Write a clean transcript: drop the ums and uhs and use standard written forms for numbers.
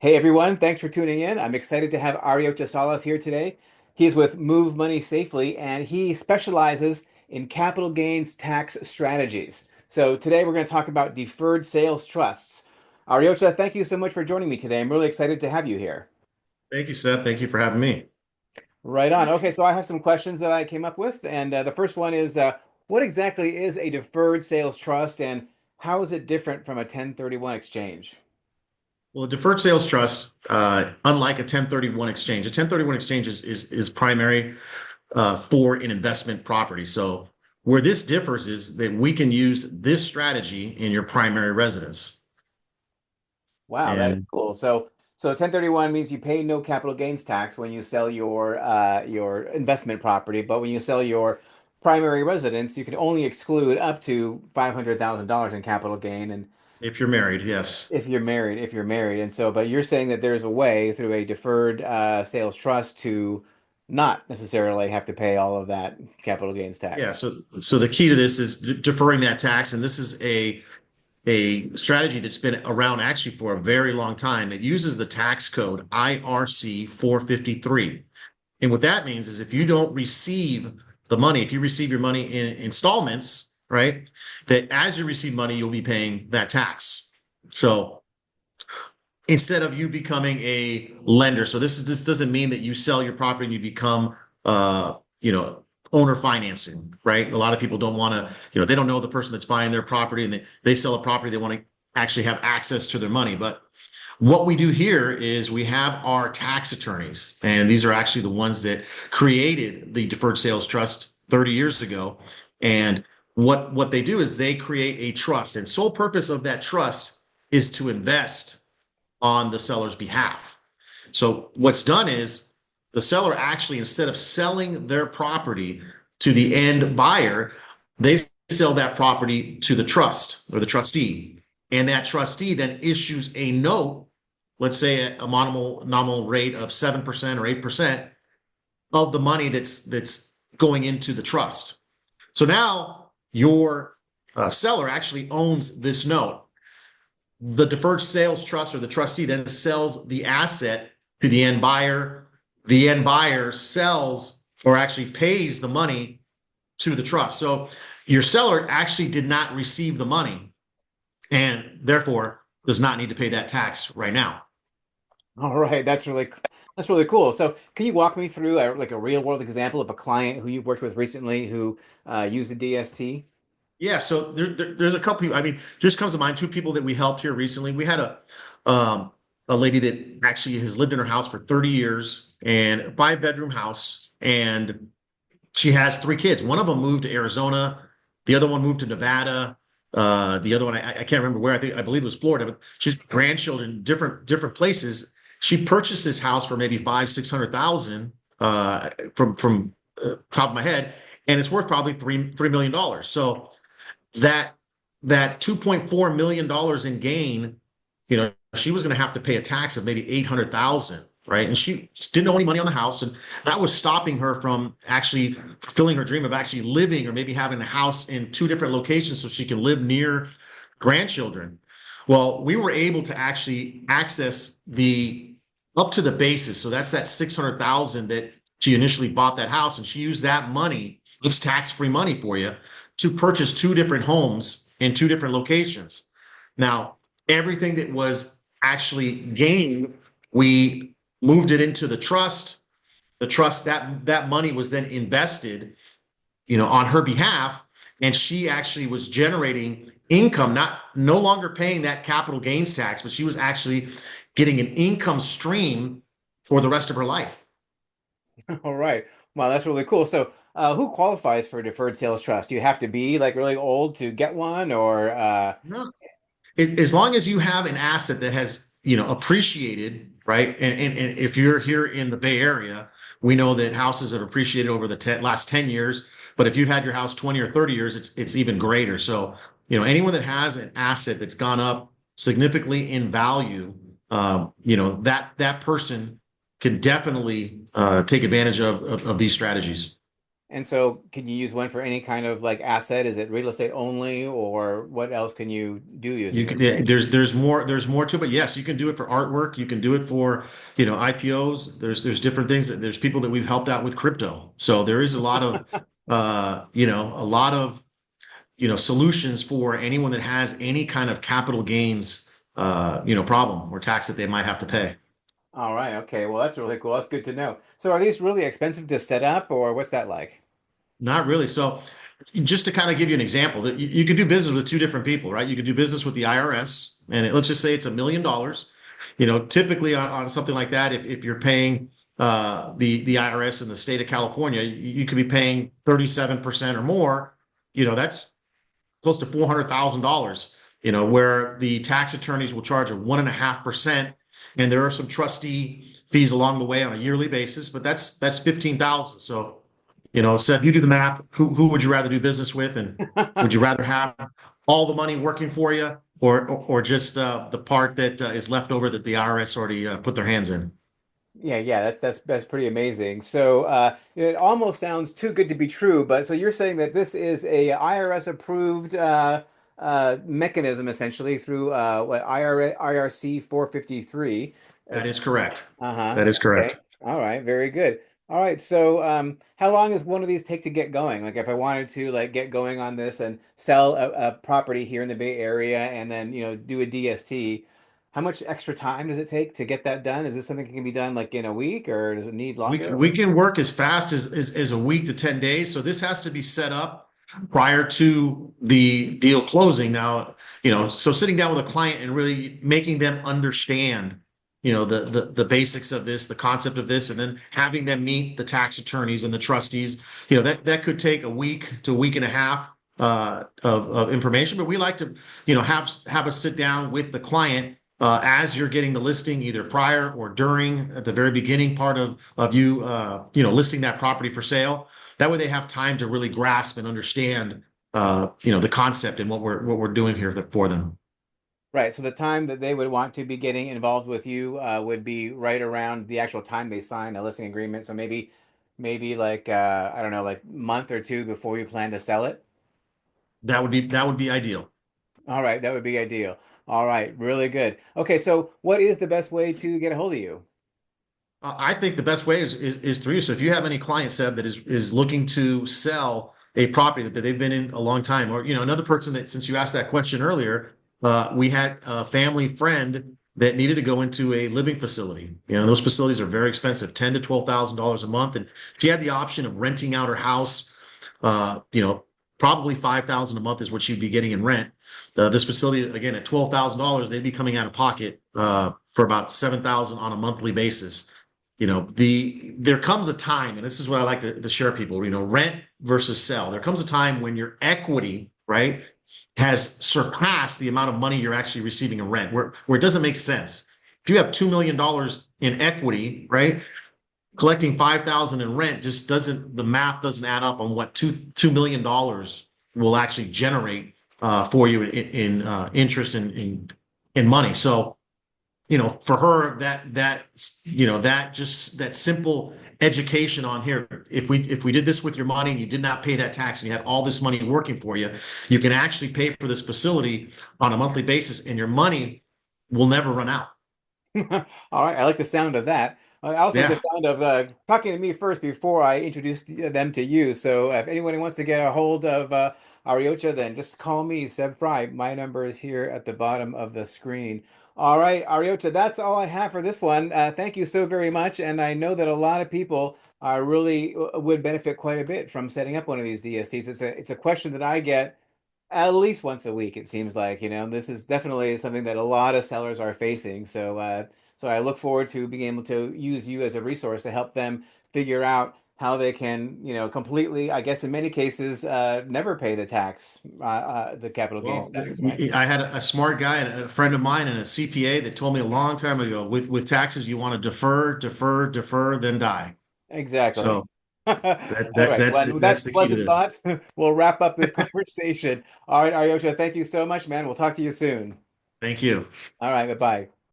Hey everyone, thanks for tuning in. I'm excited to have Ariocha Salas here today. He's with Move Money Safely and he specializes in capital gains tax strategies. So today we're going to talk about deferred sales trusts. Ariocha, thank you so much for joining me today. I'm really excited to have you here. Thank you, Seth. Thank you for having me. Right on. Okay, so I have some questions that I came up with, and the first one is what exactly is a deferred sales trust and how is it different from a 1031 exchange? Well, a deferred sales trust, unlike a 1031 exchange, a 1031 exchange is primary for an investment property. So where this differs is that we can use this strategy in your primary residence. Wow, that is And cool. So 1031 means you pay no capital gains tax when you sell your investment property, but when you sell your primary residence, you can only exclude up to $500,000 in capital gain. And if you're married, yes. if you're married, and so, but you're saying that there's a way through a deferred sales trust to not necessarily have to pay all of that capital gains Yeah. tax. So the key to this is deferring that tax. And this is a strategy that's been around actually for a very long time. It uses the tax code IRC 453. And what that means is if you don't receive the money, if you receive your money in installments, right, that as you receive money, you'll be paying that tax. So instead of you becoming a lender, so this doesn't mean that you sell your property and you become owner financing, right? A lot of people don't want to, they don't know the person that's buying their property and they sell a property, they want to actually have access to their money. But what we do here is we have our tax attorneys, and these are actually the ones that created the deferred sales trust 30 years ago. And what they do is they create a trust, and sole purpose of that trust is to invest on the seller's behalf. So what's done is the seller actually, instead of selling their property to the end buyer, they sell that property to the trust or the trustee. And that trustee then issues a note, let's say a nominal rate of 7% or 8% of the money that's going into the trust. So now your seller actually owns this note. The deferred sales trust or the trustee then sells the asset to the end buyer. The end buyer sells or actually pays the money to the trust. So your seller actually did not receive the money and therefore does not need to pay that tax right now. All right, that's really cool. So, can you walk me through like a real world example of a client who you've worked with recently who used a DST? Yeah, so there's a couple people. I mean, just comes to mind two people that we helped here recently. We had um, a lady that actually has lived in her house for 30 years and a 5 bedroom house, and she has 3 kids. One of them moved to Arizona, the other one moved to Nevada, the other one I can't remember where. I believe it was Florida, but she's grandchildren, different places. She purchased this house for maybe 500,000, 600,000 from top of my head, and it's worth probably $3 million. So that that $2.4 million in gain, she was going to have to pay a tax of maybe 800,000, right? And she didn't owe any money on the house, and that was stopping her from actually fulfilling her dream of actually living or maybe having a house in 2 different locations so she can live near grandchildren. Well, we were able to actually access the up to the basis. So that's that 600,000 that she initially bought that house, and she used that money, it's tax-free money for you, to purchase 2 different homes in 2 different locations. Now, everything that was actually gained, we moved it into the trust. The trust, that money was then invested, on her behalf, and she actually was generating income, not no longer paying that capital gains tax, but she was actually getting an income stream for the rest of her life. All right. Wow, that's really cool. So, who qualifies for a deferred sales trust? Do you have to be like really old to get one, or No, as long as you have an asset that has appreciated, right? And if you're here in the Bay Area, we know that houses have appreciated over the last 10 years. But if you've had your house 20 or 30 years, it's even greater. So anyone that has an asset that's gone up significantly in value, that person can definitely take advantage of these strategies. And so can you use one for any kind of like asset? Is it real estate only, or what else can you do You using this? can, yeah, there's more to it, but yes, you can do it for artwork. You can do it for, IPOs. There's different things. There's people that we've helped out with crypto. So there is a lot of, a lot of, solutions for anyone that has any kind of capital gains, problem or tax that they might have to pay. All right. Okay. Well, that's really cool. That's good to know. So are these really expensive to set up, or what's that like? Not really. So just to kind of give you an example, that you could do business with two different people, right? You could do business with the IRS, and let's just say it's $1 million. Typically on something like that, if you're paying the IRS in the state of California, you could be paying 37% or more. That's close to $400,000. Where the tax attorneys will charge a 1.5%, and there are some trustee fees along the way on a yearly basis, but that's 15,000. So Seth, you do the math. Who would you rather do business with, and would you rather have all the money working for you, or just the part that is left over that the IRS already put their hands in? Yeah, yeah, that's pretty amazing. So it almost sounds too good to be true, but so you're saying that this is a IRS approved mechanism essentially through what IRC 453. That is correct. Uh-huh. That is Okay. correct. All right. Very good. All right. So, how long does one of these take to get going? Like, if I wanted to like get going on this and sell a property here in the Bay Area, and then do a DST, how much extra time does it take to get that done? Is this something that can be done like in a week, or does it need We longer? can, we can work as fast as a week to 10 days. So this has to be set up prior to the deal closing. Now, so sitting down with a client and really making them understand, the basics of this, the concept of this, and then having them meet the tax attorneys and the trustees, that could take a week to a week and a half of information. But we like to, have a sit down with the client as you're getting the listing, either prior or during, at the very beginning part of you listing that property for sale. That way they have time to really grasp and understand the concept and what we're doing here for them. Right. So the time that they would want to be getting involved with you would be right around the actual time they sign a listing agreement. So maybe like I don't know, like month or two before you plan to sell it. That would be ideal. All right, that would be ideal. All right, really good. Okay, so what is the best way to get a hold of you? I think the best way is through you. So if you have any client, Seb, that is looking to sell a property that they've been in a long time, or another person that, since you asked that question earlier, we had a family friend that needed to go into a living facility. Those facilities are very expensive, $10,000 to $12,000 a month, and she had the option of renting out her house. Uh, you know, Probably 5,000 a month is what she'd be getting in rent. This facility, again, at $12,000, they'd be coming out of pocket for about 7,000 on a monthly basis. There comes a time, and this is what I like to share people, rent versus sell. There comes a time when your equity, right, has surpassed the amount of money you're actually receiving in rent, where it doesn't make sense. If you have $2 million in equity, right, collecting 5,000 in rent just doesn't, the math doesn't add up on what $2 million will actually generate for you in interest in money. So, for her, that simple education on here. If we did this with your money and you did not pay that tax and you had all this money working for you, you can actually pay for this facility on a monthly basis, and your money will never run out. All right, I like the sound of that. I also like the Yeah. sound of talking to me first before I introduce them to you. So if anyone wants to get a hold of Ariocha, then just call me, Seb Fry. My number is here at the bottom of the screen. All right, Ariocha, that's all I have for this one. Thank you so very much. And I know that a lot of people really would benefit quite a bit from setting up one of these DSTs. It's a question that I get at least once a week, it seems like, this is definitely something that a lot of sellers are facing. So I look forward to being able to use you as a resource to help them figure out how they can, completely, I guess in many cases, never pay the tax, the capital gains Well, tax, right? I had a smart guy, and a friend of mine, and a CPA that told me a long time ago, with taxes, you want to defer, defer, defer, then die. Exactly. So All that right. that that's Well, with that's that the key to pleasant this. thought, we'll wrap up this conversation. All right, Aryosha, thank you so much, man. We'll talk to you soon. Thank you. All right, bye-bye.